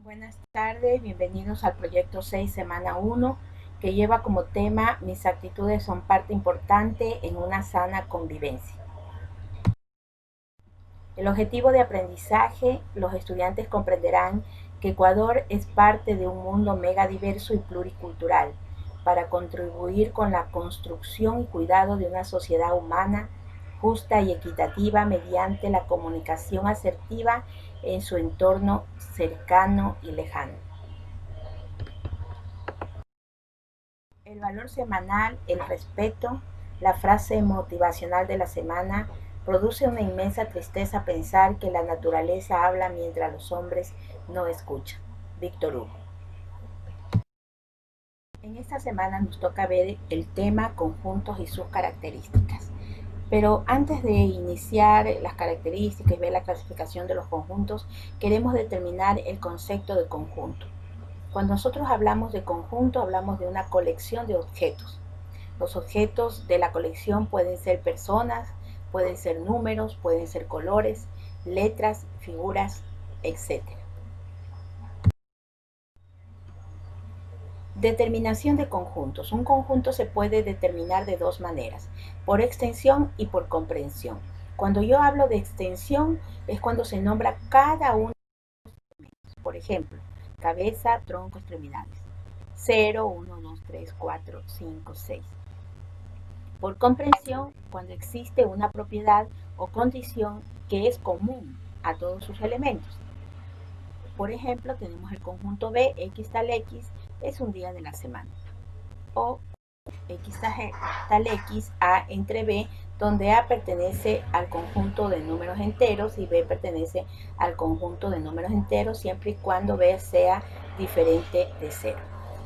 Buenas tardes, bienvenidos al proyecto 6, semana 1, que lleva como tema mis actitudes son parte importante en una sana convivencia. El objetivo de aprendizaje, los estudiantes comprenderán que Ecuador es parte de un mundo mega diverso y pluricultural para contribuir con la construcción y cuidado de una sociedad humana justa y equitativa mediante la comunicación asertiva en su entorno cercano y lejano. El valor semanal, el respeto, la frase motivacional de la semana, produce una inmensa tristeza pensar que la naturaleza habla mientras los hombres no escuchan. Víctor Hugo. En esta semana nos toca ver el tema conjuntos y sus características. Pero antes de iniciar las características y ver la clasificación de los conjuntos, queremos determinar el concepto de conjunto. Cuando nosotros hablamos de conjunto, hablamos de una colección de objetos. Los objetos de la colección pueden ser personas, pueden ser números, pueden ser colores, letras, figuras, etc. Determinación de conjuntos. Un conjunto se puede determinar de dos maneras, por extensión y por comprensión. Cuando yo hablo de extensión es cuando se nombra cada uno de los elementos. Por ejemplo, cabeza, tronco, extremidades. 0, 1, 2, 3, 4, 5, 6. Por comprensión, cuando existe una propiedad o condición que es común a todos sus elementos. Por ejemplo, tenemos el conjunto B, X tal X, es un día de la semana. O X tal X, A entre B, donde A pertenece al conjunto de números enteros y B pertenece al conjunto de números enteros, siempre y cuando B sea diferente de 0.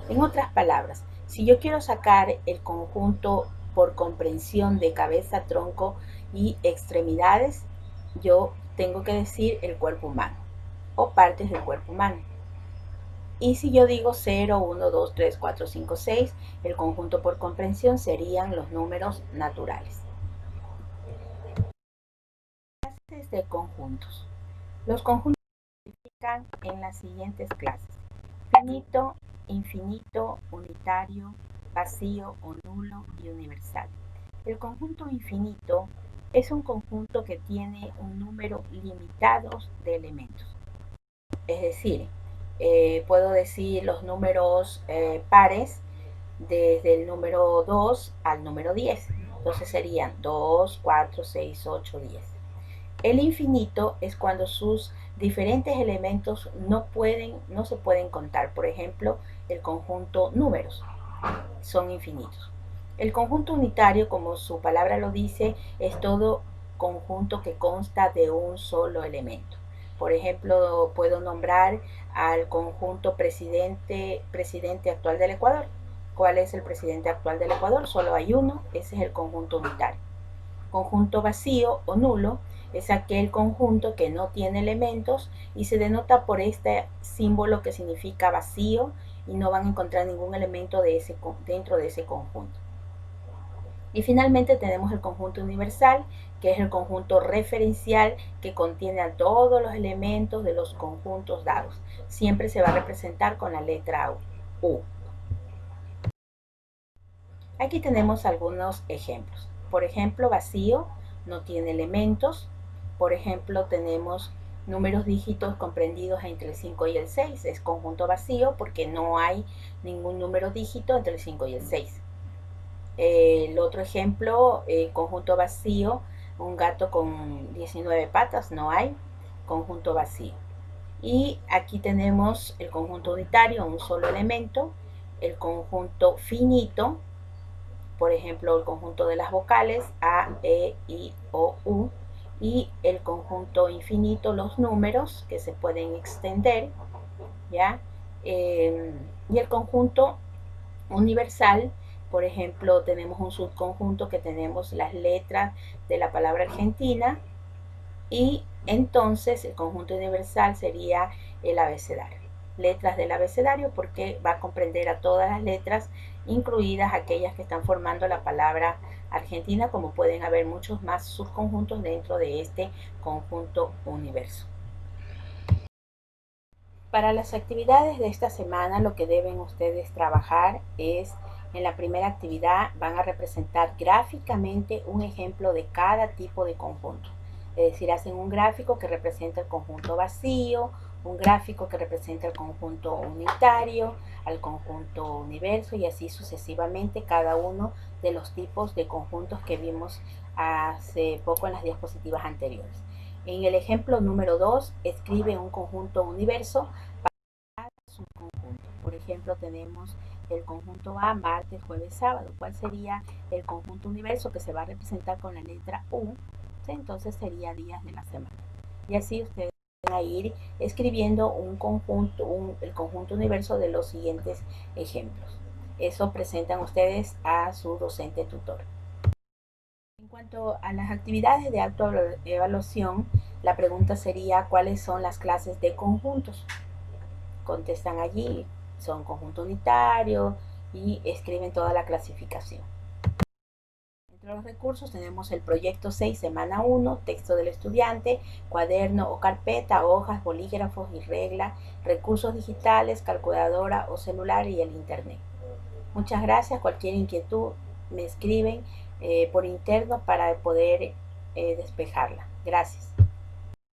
En otras palabras, si yo quiero sacar el conjunto por comprensión de cabeza, tronco y extremidades, yo tengo que decir el cuerpo humano o partes del cuerpo humano. Y si yo digo 0, 1, 2, 3, 4, 5, 6, el conjunto por comprensión serían los números naturales. Clases de conjuntos. Los conjuntos se clasifican en las siguientes clases: finito, infinito, unitario, vacío o nulo y universal. El conjunto infinito es un conjunto que tiene un número limitado de elementos. Es decir, puedo decir los números pares desde el número 2 al número 10. Entonces serían 2, 4, 6, 8, 10. El infinito es cuando sus diferentes elementos no se pueden contar. Por ejemplo, el conjunto números son infinitos. El conjunto unitario, como su palabra lo dice, es todo conjunto que consta de un solo elemento. Por ejemplo, puedo nombrar al conjunto presidente actual del Ecuador. ¿Cuál es el presidente actual del Ecuador? Solo hay uno, ese es el conjunto unitario. Conjunto vacío o nulo es aquel conjunto que no tiene elementos y se denota por este símbolo que significa vacío y no van a encontrar ningún elemento dentro de ese conjunto. Y finalmente tenemos el conjunto universal, que es el conjunto referencial que contiene a todos los elementos de los conjuntos dados. Siempre se va a representar con la letra U. Aquí tenemos algunos ejemplos. Por ejemplo, vacío, no tiene elementos. Por ejemplo, tenemos números dígitos comprendidos entre el 5 y el 6. Es conjunto vacío porque no hay ningún número dígito entre el 5 y el 6. El otro ejemplo, conjunto vacío, un gato con 19 patas, no hay, conjunto vacío. Y aquí tenemos el conjunto unitario, un solo elemento, el conjunto finito, por ejemplo, el conjunto de las vocales A, E, I, O, U, y el conjunto infinito, los números que se pueden extender, ¿ya? Y el conjunto universal, por ejemplo, tenemos un subconjunto que tenemos las letras de la palabra Argentina y entonces el conjunto universal sería el abecedario. Letras del abecedario porque va a comprender a todas las letras, incluidas aquellas que están formando la palabra Argentina, como pueden haber muchos más subconjuntos dentro de este conjunto universo. Para las actividades de esta semana, lo que deben ustedes trabajar es, en la primera actividad van a representar gráficamente un ejemplo de cada tipo de conjunto. Es decir, hacen un gráfico que representa el conjunto vacío, un gráfico que representa el conjunto unitario, al conjunto universo y así sucesivamente cada uno de los tipos de conjuntos que vimos hace poco en las diapositivas anteriores. En el ejemplo número 2, escribe un conjunto universo. Un conjunto. Por ejemplo, tenemos el conjunto A, martes, jueves, sábado. ¿Cuál sería el conjunto universo que se va a representar con la letra U? ¿Sí? Entonces sería días de la semana. Y así ustedes van a ir escribiendo el conjunto universo de los siguientes ejemplos. Eso presentan ustedes a su docente tutor. En cuanto a las actividades de autoevaluación, la pregunta sería ¿cuáles son las clases de conjuntos? Contestan allí, son conjunto unitario y escriben toda la clasificación. Entre los recursos tenemos el proyecto 6, semana 1, texto del estudiante, cuaderno o carpeta, hojas, bolígrafos y regla, recursos digitales, calculadora o celular y el internet. Muchas gracias. Cualquier inquietud me escriben por interno para poder despejarla. Gracias.